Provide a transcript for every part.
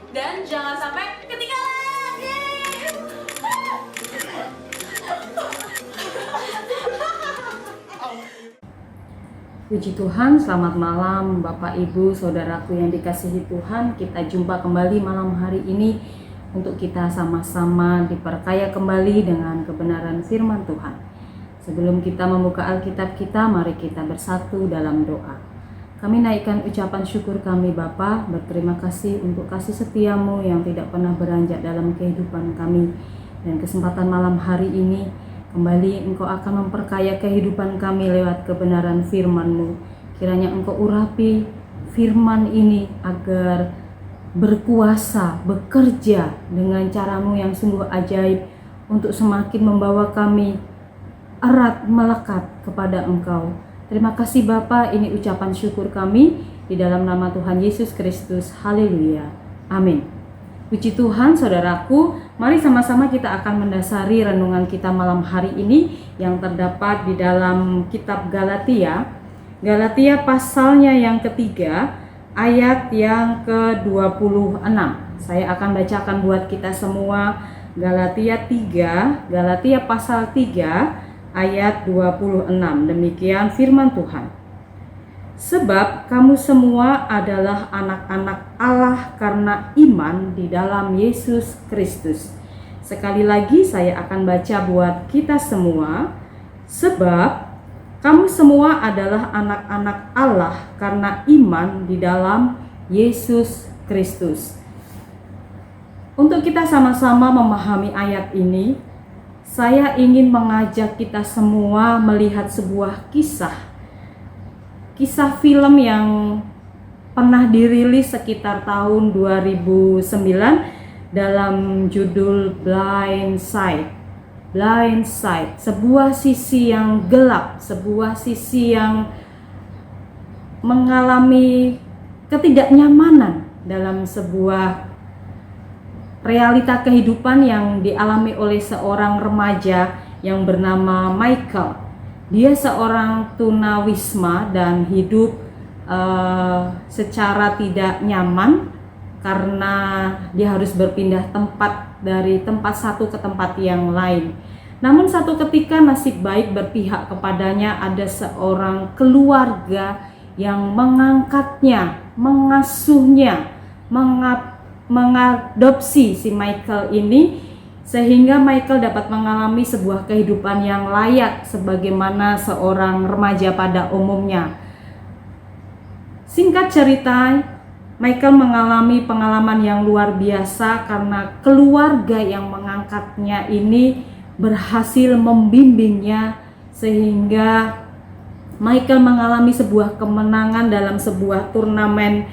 dan jangan sampai ketinggalan. Yeay! Puji Tuhan, selamat malam Bapak Ibu, Saudaraku yang dikasihi Tuhan. Kita jumpa kembali malam hari ini untuk kita sama-sama diperkaya kembali dengan kebenaran firman Tuhan. Sebelum kita membuka Alkitab kita, mari kita bersatu dalam doa. Kami naikkan ucapan syukur kami Bapa, berterima kasih untuk kasih setiamu yang tidak pernah beranjak dalam kehidupan kami. Dan kesempatan malam hari ini, kembali Engkau akan memperkaya kehidupan kami lewat kebenaran firman-Mu. Kiranya Engkau urapi firman ini agar berkuasa, bekerja dengan cara-Mu yang sungguh ajaib untuk semakin membawa kami erat melekat kepada Engkau. Terima kasih Bapa, ini ucapan syukur kami di dalam nama Tuhan Yesus Kristus. Haleluya. Amin. Puji Tuhan, saudaraku, mari sama-sama kita akan mendasari renungan kita malam hari ini yang terdapat di dalam kitab Galatia. Galatia pasalnya yang ketiga, ayat yang ke-26. Saya akan bacakan buat kita semua Galatia pasal 3 ayat 26. Demikian firman Tuhan. Sebab kamu semua adalah anak-anak Allah karena iman di dalam Yesus Kristus. Sekali lagi saya akan baca buat kita semua. Sebab kamu semua adalah anak-anak Allah karena iman di dalam Yesus Kristus. Untuk kita sama-sama memahami ayat ini, saya ingin mengajak kita semua melihat sebuah kisah film yang pernah dirilis sekitar tahun 2009 dalam judul Blind Side. Sebuah sisi yang gelap, sebuah sisi yang mengalami ketidaknyamanan dalam sebuah realita kehidupan yang dialami oleh seorang remaja yang bernama Michael. Dia seorang tunawisma dan hidup secara tidak nyaman karena dia harus berpindah tempat dari tempat satu ke tempat yang lain. Namun satu ketika nasib baik berpihak kepadanya, ada seorang keluarga yang mengangkatnya, mengasuhnya, mengadopsi si Michael ini, sehingga Michael dapat mengalami sebuah kehidupan yang layak sebagaimana seorang remaja pada umumnya. Singkat cerita, Michael mengalami pengalaman yang luar biasa karena keluarga yang mengangkatnya ini berhasil membimbingnya sehingga Michael mengalami sebuah kemenangan dalam sebuah turnamen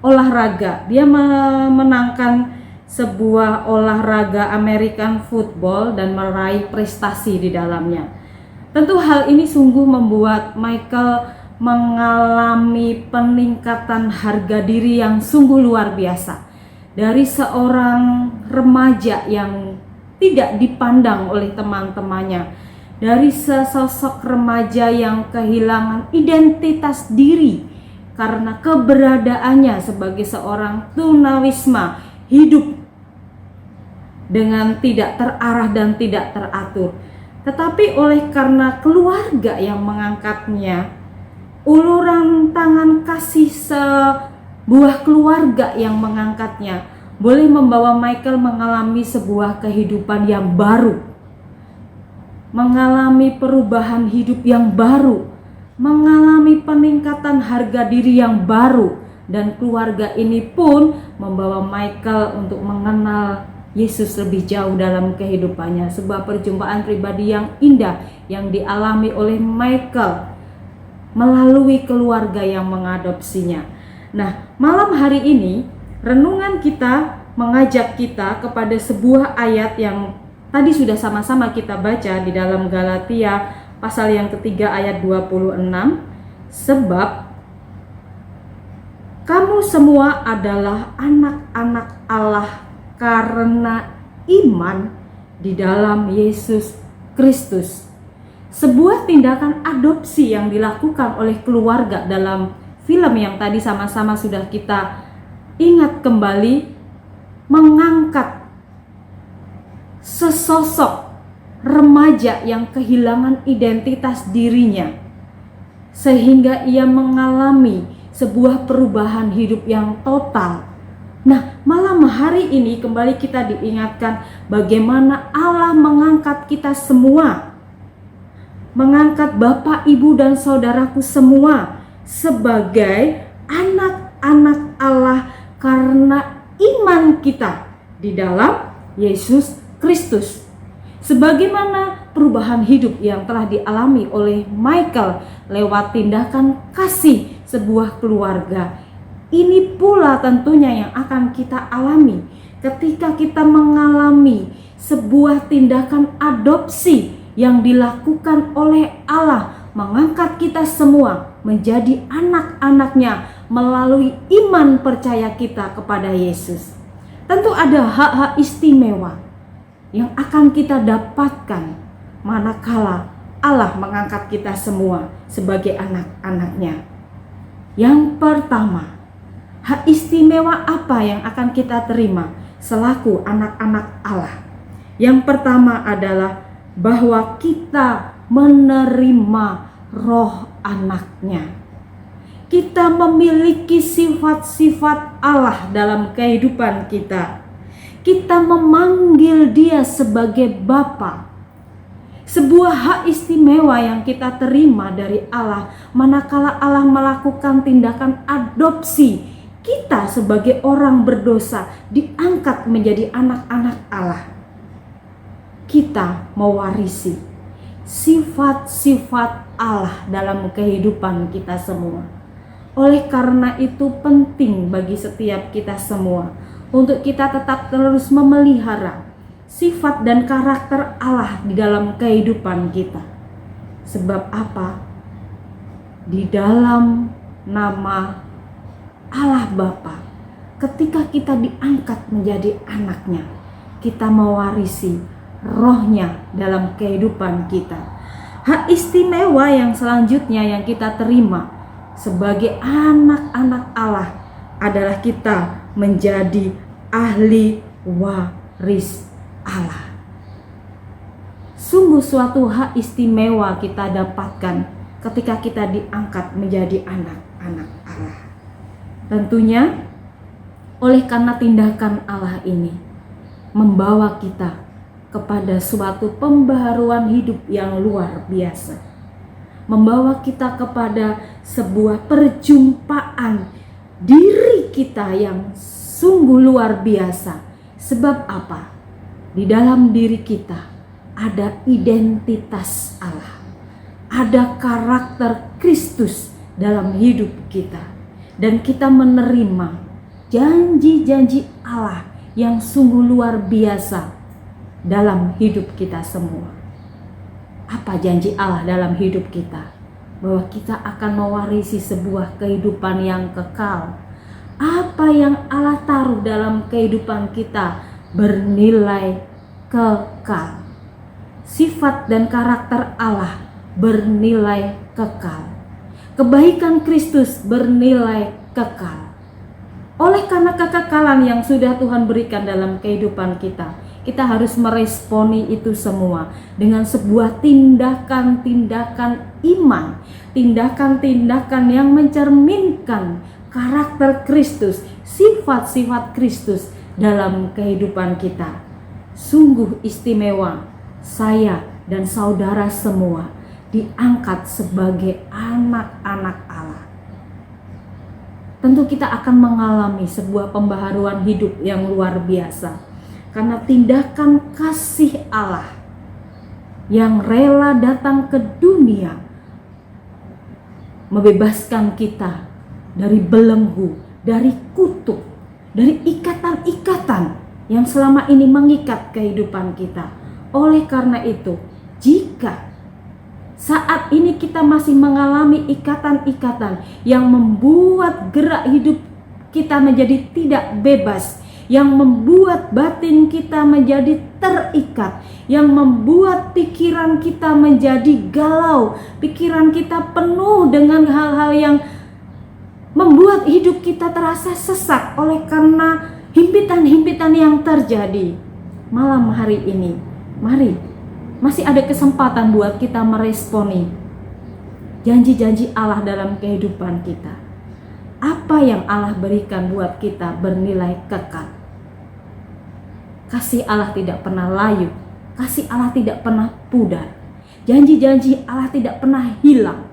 olahraga. Dia memenangkan sebuah olahraga American football dan meraih prestasi di dalamnya. Tentu hal ini sungguh membuat Michael mengalami peningkatan harga diri yang sungguh luar biasa. Dari seorang remaja yang tidak dipandang oleh teman-temannya, dari sesosok remaja yang kehilangan identitas diri karena keberadaannya sebagai seorang tunawisma, hidup dengan tidak terarah dan tidak teratur. Tetapi oleh karena keluarga yang mengangkatnya, uluran tangan kasih sebuah keluarga yang mengangkatnya boleh membawa Michael mengalami sebuah kehidupan yang baru, mengalami perubahan hidup yang baru, mengalami peningkatan harga diri yang baru, dan keluarga ini pun membawa Michael untuk mengenal Yesus lebih jauh dalam kehidupannya. Sebuah perjumpaan pribadi yang indah yang dialami oleh Michael melalui keluarga yang mengadopsinya. Nah, malam hari ini renungan kita mengajak kita kepada sebuah ayat yang tadi sudah sama-sama kita baca di dalam Galatia pasal yang ketiga ayat 26. Sebab kamu semua adalah anak-anak Allah karena iman di dalam Yesus Kristus. Sebuah tindakan adopsi yang dilakukan oleh keluarga dalam film yang tadi sama-sama sudah kita ingat kembali, mengangkat sesosok remaja yang kehilangan identitas dirinya, sehingga ia mengalami sebuah perubahan hidup yang total. Nah, malam hari ini kembali kita diingatkan bagaimana Allah mengangkat kita semua, mengangkat Bapak, Ibu, dan saudaraku semua sebagai anak-anak Allah karena iman kita di dalam Yesus Kristus. Sebagaimana perubahan hidup yang telah dialami oleh Michael lewat tindakan kasih sebuah keluarga, ini pula tentunya yang akan kita alami ketika kita mengalami sebuah tindakan adopsi yang dilakukan oleh Allah, mengangkat kita semua menjadi anak-anaknya melalui iman percaya kita kepada Yesus. Tentu ada hak-hak istimewa yang akan kita dapatkan manakala Allah mengangkat kita semua sebagai anak-anaknya. Yang pertama, hak istimewa apa yang akan kita terima selaku anak-anak Allah? Yang pertama adalah bahwa kita menerima roh anaknya. Kita memiliki sifat-sifat Allah dalam kehidupan kita. Kita memanggil Dia sebagai Bapa. Sebuah hak istimewa yang kita terima dari Allah manakala Allah melakukan tindakan adopsi kita sebagai orang berdosa diangkat menjadi anak-anak Allah. Kita mewarisi sifat-sifat Allah dalam kehidupan kita semua. Oleh karena itu penting bagi setiap kita semua untuk kita tetap terus memelihara sifat dan karakter Allah di dalam kehidupan kita. Sebab apa? Di dalam nama Allah Bapa, ketika kita diangkat menjadi anaknya, kita mewarisi rohnya dalam kehidupan kita. Hak istimewa yang selanjutnya yang kita terima sebagai anak-anak Allah adalah kita menjadi ahli waris Allah. Sungguh suatu hak istimewa kita dapatkan ketika kita diangkat menjadi anak-anak Allah. Tentunya oleh karena tindakan Allah ini membawa kita kepada suatu pembaharuan hidup yang luar biasa. Membawa kita kepada sebuah perjumpaan diri kita yang sungguh luar biasa. Sebab apa? Di dalam diri kita ada identitas Allah. Ada karakter Kristus dalam hidup kita. Dan kita menerima janji-janji Allah yang sungguh luar biasa dalam hidup kita semua. Apa janji Allah dalam hidup kita? Bahwa kita akan mewarisi sebuah kehidupan yang kekal. Apa yang Allah taruh dalam kehidupan kita bernilai kekal. Sifat dan karakter Allah bernilai kekal. Kebaikan Kristus bernilai kekal. Oleh karena kekekalan yang sudah Tuhan berikan dalam kehidupan kita, kita harus meresponi itu semua dengan sebuah tindakan-tindakan iman, tindakan-tindakan yang mencerminkan karakter Kristus, sifat-sifat Kristus dalam kehidupan kita. Sungguh istimewa saya dan saudara semua diangkat sebagai anak-anak Allah. Tentu kita akan mengalami sebuah pembaharuan hidup yang luar biasa. Karena tindakan kasih Allah yang rela datang ke dunia membebaskan kita dari belenggu, dari kutuk, dari ikatan-ikatan yang selama ini mengikat kehidupan kita. Oleh karena itu, jika saat ini kita masih mengalami ikatan-ikatan yang membuat gerak hidup kita menjadi tidak bebas, yang membuat batin kita menjadi terikat, yang membuat pikiran kita menjadi galau, pikiran kita penuh dengan hal-hal yang membuat hidup kita terasa sesak oleh karena himpitan-himpitan yang terjadi malam hari ini. Mari, masih ada kesempatan buat kita meresponi janji-janji Allah dalam kehidupan kita. Apa yang Allah berikan buat kita bernilai kekal. Kasih Allah tidak pernah layu, kasih Allah tidak pernah pudar, janji-janji Allah tidak pernah hilang.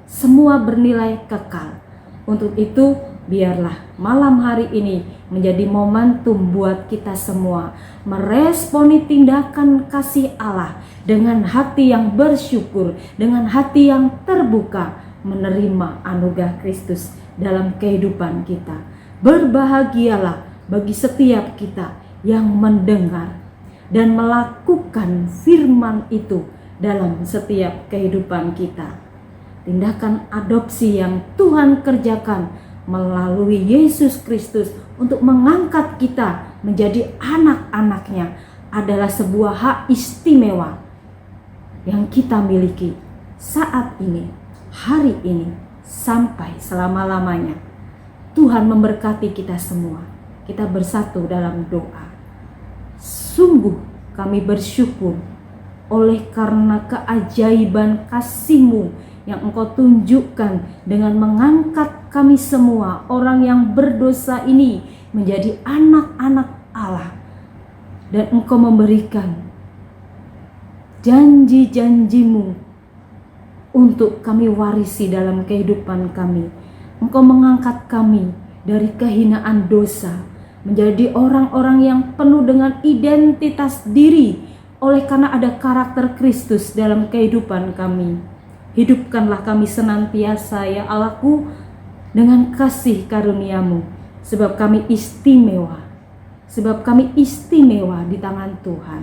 Semua bernilai kekal. Untuk itu, biarlah malam hari ini menjadi momentum buat kita semua meresponi tindakan kasih Allah dengan hati yang bersyukur, dengan hati yang terbuka, menerima anugerah Kristus dalam kehidupan kita. Berbahagialah bagi setiap kita yang mendengar dan melakukan firman itu dalam setiap kehidupan kita. Tindakan adopsi yang Tuhan kerjakan melalui Yesus Kristus untuk mengangkat kita menjadi anak-anaknya adalah sebuah hak istimewa yang kita miliki saat ini, hari ini, sampai selama-lamanya. Tuhan memberkati kita semua. Kita bersatu dalam doa. Sungguh kami bersyukur oleh karena keajaiban kasih-Mu yang Engkau tunjukkan dengan mengangkat kami semua orang yang berdosa ini menjadi anak-anak Allah. Dan Engkau memberikan janji-janji-Mu untuk kami warisi dalam kehidupan kami. Engkau mengangkat kami dari kehinaan dosa menjadi orang-orang yang penuh dengan identitas diri oleh karena ada karakter Kristus dalam kehidupan kami. Hidupkanlah kami senantiasa ya Allahku dengan kasih karunia-Mu, sebab kami istimewa, di tangan Tuhan.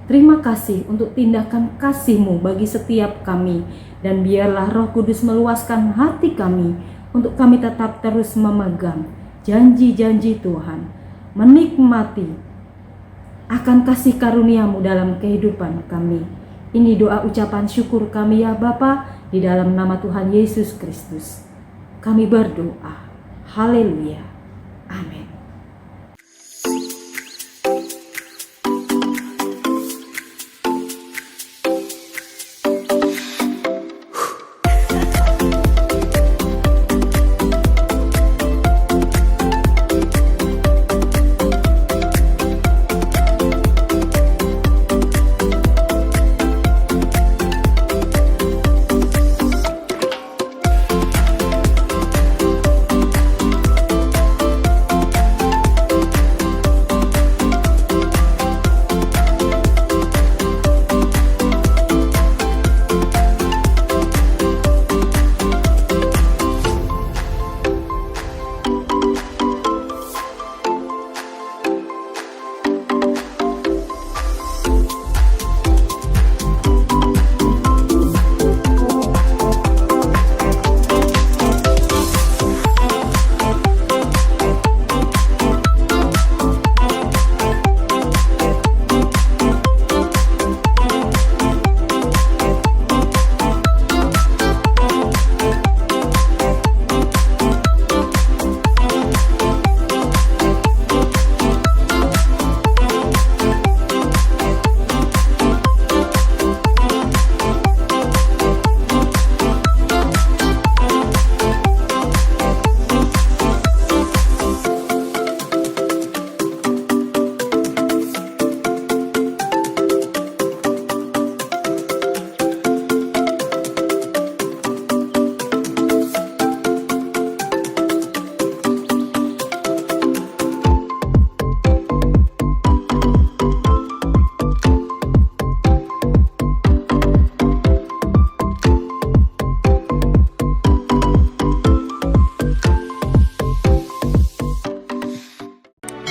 Terima kasih untuk tindakan kasih-Mu bagi setiap kami, dan biarlah Roh Kudus meluaskan hati kami untuk kami tetap terus memegang janji-janji Tuhan, menikmati akan kasih karunia-Mu dalam kehidupan kami. Ini doa ucapan syukur kami ya Bapa, di dalam nama Tuhan Yesus Kristus. Kami berdoa. Haleluya. Amin.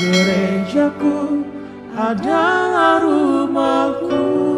Gerejaku adalah rumahku.